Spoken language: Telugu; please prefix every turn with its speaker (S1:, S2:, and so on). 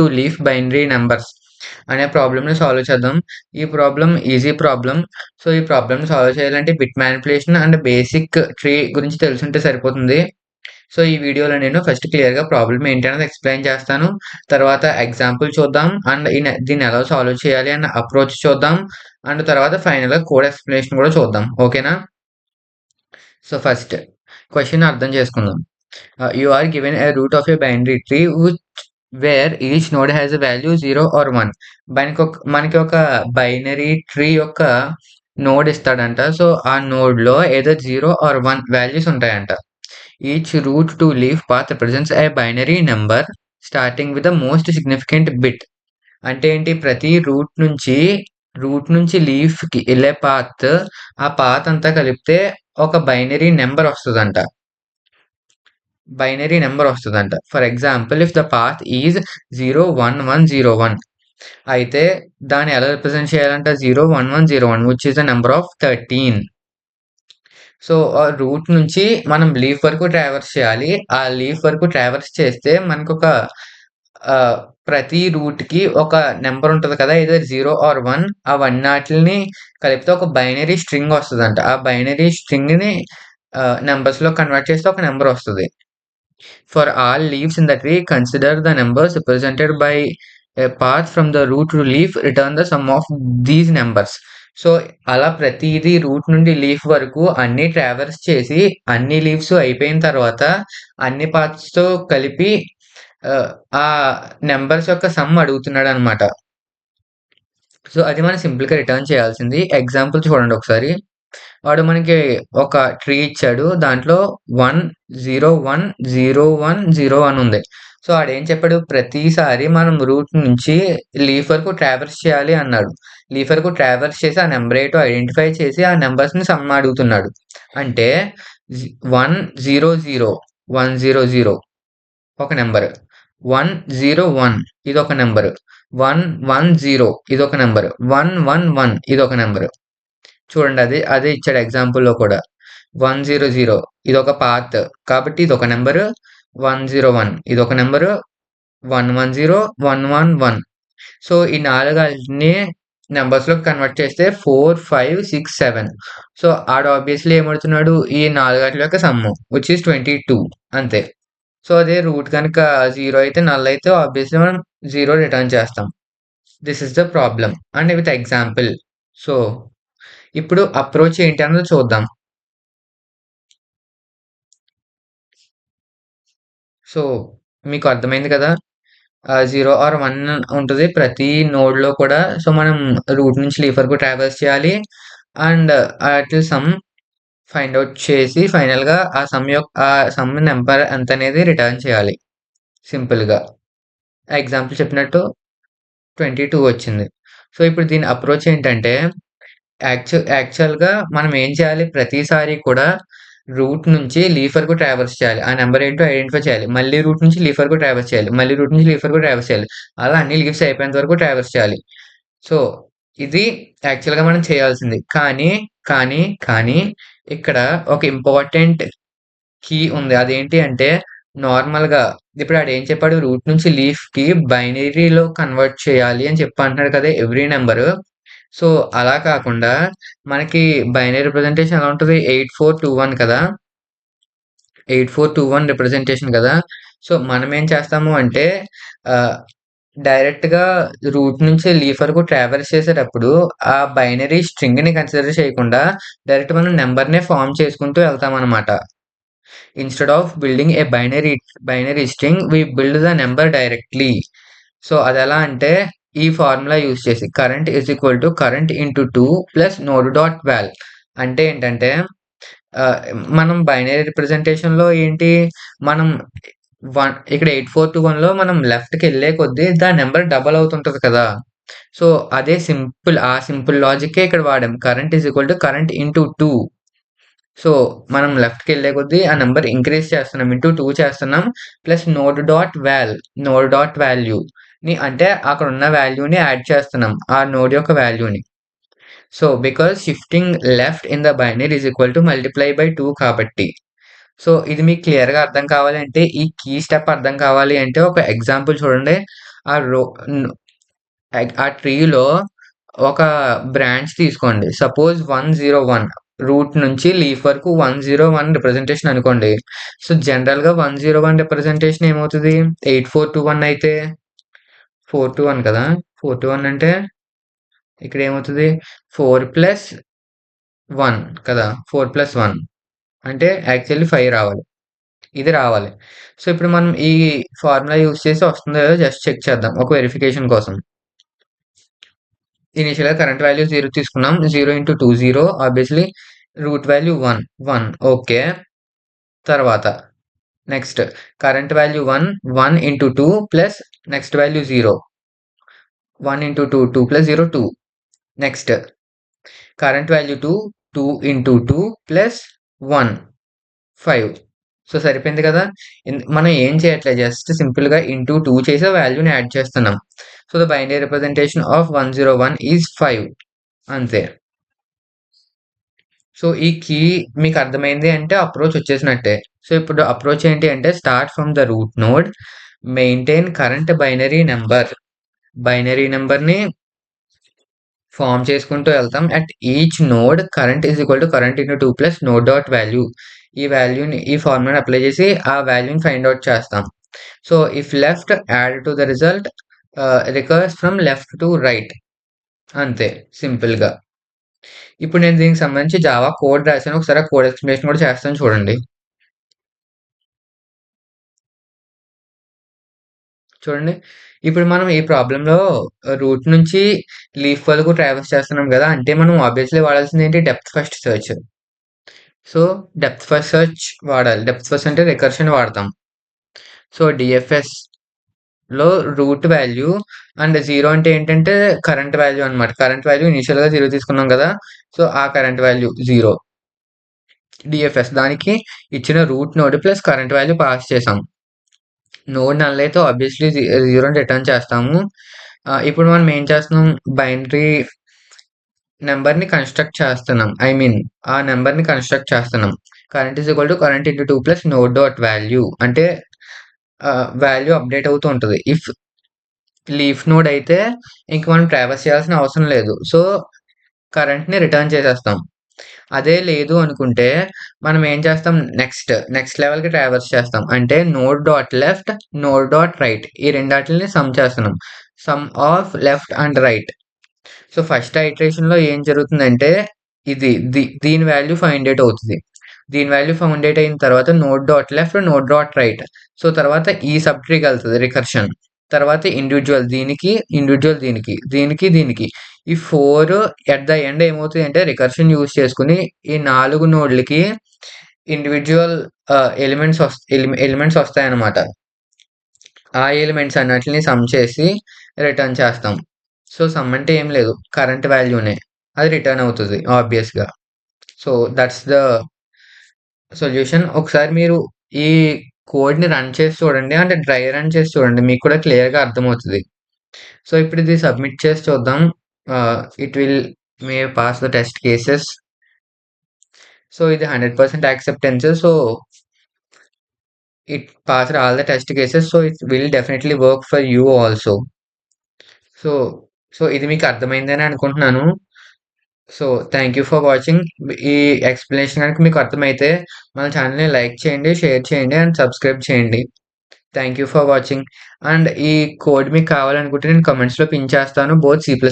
S1: టు లీఫ్ బైనరీ నంబర్స్ అనే ప్రాబ్లమ్‌ని సాల్వ్ చేద్దాం. ఈ ప్రాబ్లమ్ ఈజీ ప్రాబ్లమ్. సో, ఈ ప్రాబ్లమ్‌ని సాల్వ్ చేయాలంటే bit manipulation and basic tree గురించి తెలిసుంటే సరిపోతుంది. సో, ఈ వీడియోలో నేను ఫస్ట్ క్లియర్‌గా ప్రాబ్లమ్ ఏంటనేది ఎక్స్‌ప్లెయిన్ చేస్తాను. తర్వాత ఎగ్జాంపుల్ చూద్దాం అండ్ దీన్ని ఎలా సాల్వ్ చేయాలి అన్న అప్రోచ్ చూద్దాం. అండ్ తర్వాత ఫైనల్‌గా కోడ్ ఎక్స్‌ప్లనేషన్ కూడా చూద్దాం. ఓకేనా? సో, ఫస్ట్ క్వెషన్ అర్థం చేసుకుందాం. You are given a root of a binary tree where each node has a value 0 or 1. మనకి ఒక బైనరీ ట్రీ యొక్క నోడ్ ఇస్తాడంట. సో, ఆ నోడ్‌లో ఎయిదర్ 0 ఆర్ 1 వాల్యూస్ ఉంటాయంట. Each root to leaf path represents a binary number starting with the most significant bit. అంటే ఏంటి? ప్రతి రూట్ నుంచి లీఫ్‌కి ఎళ్ళే ఆ పాత్ అంతా కలిపితే ఒక బైనరీ నంబర్ వస్తదంట. For example if the path is 0, 1, 1, 0, 1 అయితే దాన్ని ఎలా రిప్రజెంట్ చేయాలంట? 0, 1, 1, 0, 1 which is the number of 13. So, ఆ రూట్ నుంచి మనం లీఫ్ వరకు ట్రావర్స్ చేయాలి. ఆ లీఫ్ వరకు ట్రావర్స్ చేస్తే మనకొక ప్రతి రూట్‌కి ఒక నంబర్ ఉంటది కదా! ఐదర్ 0 ఆర్ 1 అవన్నాటిలిని కలిపితే ఒక బైనరీ స్ట్రింగ్ వస్తదంట. ఆ బైనరీ స్ట్రింగ్‌ని నంబర్స్‌లో కన్వర్ట్ చేస్తే ఒక నంబర్ వస్తది. For all leaves in the tree, consider the numbers represented by a path from the root to leaf. Return the sum of these numbers. So, అలా ప్రతీది రూట్ నుండి లీఫ్ వరకు అన్నీ ట్రావర్స్ చేసి, అన్ని లీవ్స్ అయిపోయిన తర్వాత, అన్ని పార్ట్స్‌తో కలిపి ఆ నంబర్స్ యొక్క సమ్ అడుగుతున్నాడనమాట. సో, అది మనం సింపుల్‌గా రిటర్న్ చేయాల్సింది. ఎగ్జాంపుల్ చూడండి ఒకసారి. వాడు మనకి ఒక ట్రీ ఇచ్చాడు. దాంట్లో 1, 0, 1, 0, 1, 0, 1 ఉంది. సో, ఆడేం చెప్పాడు? ప్రతిసారి మనం రూట్ నుంచి లీఫ్ వరకు ట్రావర్స్ చేయాలి అన్నాడు. లీఫ్ వరకు ట్రావర్స్ చేసి ఆ నంబర్ ఏంటో ఐడెంటిఫై చేసి ఆ నంబర్స్‌ని సమ్ అడుగుతున్నాడు. అంటే 1, 0, 0, 1, 0, 0 ఒక నంబర్. 1, 0, 1 ఇదొక నంబర్. 1, 1, 0 ఇదొక నంబర్. 1, 1, 1 ఇదొక నంబర్. చూడండి అదే ఇచ్చాడు ఎగ్జాంపుల్‌లో కూడా. 100 ఇదొక పాత్. కాబట్టి ఇదొక నంబరు. 101 ఇదొక నంబరు. 110 111 సో, ఈ 4 ఆటిలిని నంబర్స్‌లోకి కన్వర్ట్ చేస్తే 4, 5, 6, 7 సో, ఆడు ఆబ్వియస్‌లీ ఏమడుగుతున్నాడు? ఈ 4 ఆటిల యొక్క సమ్ము విచ్ ఈస్ 22 అంతే. సో, అదే రూట్ గనుక 0 అయితే నల్ అయితే ఆబ్వియస్‌లీ మనం 0 రిటర్న్ చేస్తాం. This is the problem and with example. So, ఇప్పుడు అప్రోచ్ ఏంటి అన్నది చూద్దాం. సో, మీకు అర్థమైంది కదా! 0 ఆర్ 1 ఉంటది ప్రతి నోడ్‌లో కూడా. సో, మనం రూట్ నుంచి లీఫ్ వరకు ట్రావర్స్ చేయాలి. అండ్ ఆటిల సమ్ ఫైండ్ ఔట్ చేసి ఫైనల్‌గా ఆ సమ్ నంబర్ ఎంతనేది రిటర్న్ చేయాలి సింపుల్‌గా. ఎగ్జాంపుల్ చెప్పినట్టు 22 వచ్చింది. సో, ఇప్పుడు దీని అప్రోచ్ ఏంటంటే యాక్చువల్‌గా మనం ఏం చేయాలి? ప్రతిసారి కూడా రూట్ నుంచి లీఫ్ వరకు ట్రావర్స్ చేయాలి. ఆ నంబర్ ఏంటో ఐడెంటిఫై చేయాలి. మళ్ళీ రూట్ నుంచి లీఫ్ వరకు ట్రావర్స్ చేయాలి. మళ్ళీ రూట్ నుంచి లీఫ్ వరకు ట్రావర్స్ చేయాలి. అలా అన్ని లీవ్స్ అయిపోయేంత వరకు ట్రావర్స్ చేయాలి. సో, ఇది యాక్చువల్‌గా మనం చేయాల్సింది. కానీ ఇక్కడ ఒక ఇంపార్టెంట్ కీ ఉంది. అదేంటి అంటే నార్మల్‌గా ఇప్పుడు ఆడేం చెప్పాడు? రూట్ నుంచి లీఫ్‌కి బైనరీలో కన్వర్ట్ చేయాలి అని చెప్పి అంటున్నాడు కదా! Every number. సో, అలా కాకుండా మనకి బైనరీ రిప్రజెంటేషన్ ఎలా ఉంటది? 8421 కదా! 8421 రిప్రజెంటేషన్ కదా! సో, మనమేం చేస్తాము అంటే ఆహ్, డైరెక్ట్‌గా రూట్ నుంచి లీఫ్ వరకు ట్రావర్స్ చేసేటప్పుడు ఆ బైనరీ స్ట్రింగ్‌ని కన్సిడర్ చేయకుండా డైరెక్ట్ మనం నంబర్‌నే ఫార్మ్ చేసుకుంటూ వెళ్తామనమాట. Instead of building a binary string we build the number directly. So, అదెలా అంటే ఈ ఫార్ములా యూజ్ చేసి current into 2 plus node dot val. అంటే ఏంటంటే ఆహ్, మనం బైనరీ రిప్రజెంటేషన్‌లో ఏంటి మనం ఇక్కడ 8421లో మనం లెఫ్ట్‌కెళ్ళే కొద్దీ దాని నంబర్ డబుల్ అవుతుంటది కదా! సో, అదే సింపుల్ లాజిక్కే ఇక్కడ వాడాం. Current into 2. సో, మనం లెఫ్ట్‌కెళ్ళే కొద్దీ ఆ నంబర్ ఇంక్రీజ్ చేస్తున్నాం. ఇంటూ 2 చేస్తున్నాం. ప్లస్ నోడ్ డాట్ వాల్యూని అంటే అక్కడున్న వాల్యూని యాడ్ చేస్తున్నాం. ఆ నోడ్ యొక్క వాల్యూని. So, because shifting left in the binary is equal to multiply by 2 కాబట్టి. సో, ఇది మీకు క్లియర్‌గా అర్థం కావాలి అంటే ఈ కీ స్టెప్ అర్థం కావాలి అంటే ఒక ఎగ్జాంపుల్ చూడండి. ఆ రో ఆ ట్రీలో ఒక బ్రాంచ్ తీసుకోండి. సపోజ్ 101 రూట్ నుంచి లీఫ్ వరకు 101 రిప్రజెంటేషన్ అనుకోండి. సో జనరల్‌గా 101 రిప్రజెంటేషన్ ఏమవుతది? 8421 అయితే 421 కదా! 421 అంటే ఇక్కడ ఏమవుతది? 4 ప్లస్ 1 కదా! 4 ప్లస్ 1 అంటే యాక్చువల్లీ 5 రావాలి. ఇది రావాలి. సో ఇప్పుడు మనం ఈ ఫార్ములా యూజ్ చేసి వస్తుందో లేదో జస్ట్ చెక్ చేద్దాం. ఒక వెరిఫికేషన్ కోసం. ఇనీషియల్‌గా కరెంట్ వాల్యూ 0 తీసుకున్నాం. 0 into 2 0 obviously root value 1 okay. తర్వాత next current value 1 into 2 plus next value 0. 1 into 2 2 plus 0 2. Next current value 2 into 2 plus 1 5. So సరిపోయింది కదా! మనం ఏం చేయట్లేదు. జస్ట్ సింపుల్‌గా ఇంటూ 2 చేసి ఆ వాల్యూని యాడ్ చేస్తున్నాం. So the binary representation of 101 is 5 అంతే. సో ఈ కీ మీకు అర్థమైంది అంటే అప్రోచ్ వచ్చేసినట్టే. సో ఇప్పుడు అప్రోచ్ ఏంటి అంటే start from the root node, maintain current binary number. Binary నంబర్‌ని ఫార్మ్ చేసుకుంటూ వెళ్తాం. At each node current is equal to current into 2 plus node dot value. ఈ వాల్యూని ఈ ఫార్ములాని అప్లై చేసి ఆ వాల్యూని ఫైండ్ ఔట్ చేస్తాం. So if left add to the result recurs from left to right. అంతే సింపుల్‌గా. ఇప్పుడు నేను దీనికి సంబంధించి జావా కోడ్ రాసాను. ఒకసారి ఆ కోడ్ ఎక్స్‌ప్లనేషన్ కూడా చేస్తాను చూడండి. చూడండి. ఇప్పుడు మనం ఈ ప్రాబ్లమ్‌లో రూట్ నుంచి లీఫ్ వరకు ట్రావర్స్ చేస్తున్నాం గదా! అంటే మనం ఆబ్వియస్‌లీ వాడాల్సింది ఏంటి? Depth first search. So, depth first search వాడాలి. డెప్త్ ఫస్ట్ అంటే రికర్షన్ వాడతాం. సో, డీఎఫ్ఎస్‌లో రూట్ వాల్యూ అండ్ 0 అంటే ఏంటంటే కరెంట్ వాల్యూ అన్నమాట. కరెంట్ వాల్యూ ఇనీషియల్‌గా 0 తీసుకున్నాం గదా! సో, ఆ కరెంట్ వాల్యూ 0. డీఎఫ్ఎస్ దానికి ఇచ్చిన root node plus current value pass చేసాం. నోడ్ నల్ అయితే ఆబ్వియస్‌లీ 0ని రిటర్న్ చేస్తాము. ఇప్పుడు మనం ఏం చేస్తున్నాం? బైనరీ నంబర్‌ని కన్‌స్ట్రక్ట్ చేస్తున్నాం. ఐ మీన్ ఆ నంబర్‌ని కన్‌స్ట్రక్ట్ చేస్తున్నాం. Current is equal to current into 2 plus node dot value. అంటే వాల్యూ అప్‌డేట్ అవుతూ ఉంటది. ఇఫ్ లీఫ్ నోడ్ అయితే ఇంక మనం ట్రావర్స్ చేయాల్సిన అవసరం లేదు. సో, కరెంట్‌ని రిటర్న్ చేసేస్తాం. అదే లేదు అనుకుంటే మనం ఏం చేస్తాం నెక్స్ట్ లెవెల్‌కి ట్రావర్స్ చేస్తాం. అంటే node dot left, node dot right ఈ రెండాటిల్ని సమ్ చేస్తున్నాం. Sum of left and right. So, first ఐటరేషన్‌లో ఏం జరుగుతుందంటే దీని వాల్యూ ఫైండ్ ఔట్ అవుతది. దీని వాల్యూ ఫౌండ్ ఔట్ అయిన తర్వాత node dot left, node dot right. So, తర్వాత ఈ సబ్ ట్రీకెళ్తది రికర్షన్. తర్వాత ఇండివిడ్యువల్ దీనికి, ఇండివిడ్యువల్ దీనికి, దీనికి. ఈ 4 ఎట్ ద ఎండ్ ఏమవుతాయంటే రికర్షన్ యూజ్ చేసుకొని ఈ 4 నోడ్‌లకి ఇండివిడ్యువల్ ఎలిమెంట్స్ వస్తాయన్నమాట. ఆ ఎలిమెంట్స్ అన్నిటిని సమ్ చేసి రిటర్న్ చేస్తాం. సో, సమ్ అంటే ఏం లేదు. కరెంట్ వాల్యూనే. అది రిటర్న్ అవుతది ఆబ్వియస్‌గా. So, that's the solution. ఒకసారి మీరు ఈ కోడ్‌ని రన్ చేసి చూడండి. అంటే డ్రై రన్ చేసి చూడండి. మీకు కూడా క్లియర్‌గా అర్థమవుతది. సో, ఇప్పుడు ఇది సబ్మిట్ చేసి చూద్దాం. It will May pass the test cases. So, ఇది 100% acceptance. So, it passed all the test cases. So, it will definitely work for you also. So, ఇది మీకు అర్థమైందని అనుకుంటున్నాను. So, thank you for watching. ఈ ఎక్స్‌ప్లనేషన్ గనుక మీకు అర్థమైతే మన ఛానెల్‌ని లైక్ చేయండి, షేర్ చేయండి అండ్ సబ్స్క్రైబ్ చేయండి. Thank you for watching. And ఈ కోడ్ మీకు కావాలనుకుంటే నేను కామెంట్స్‌లో పిన్ చేస్తాను. Both C plus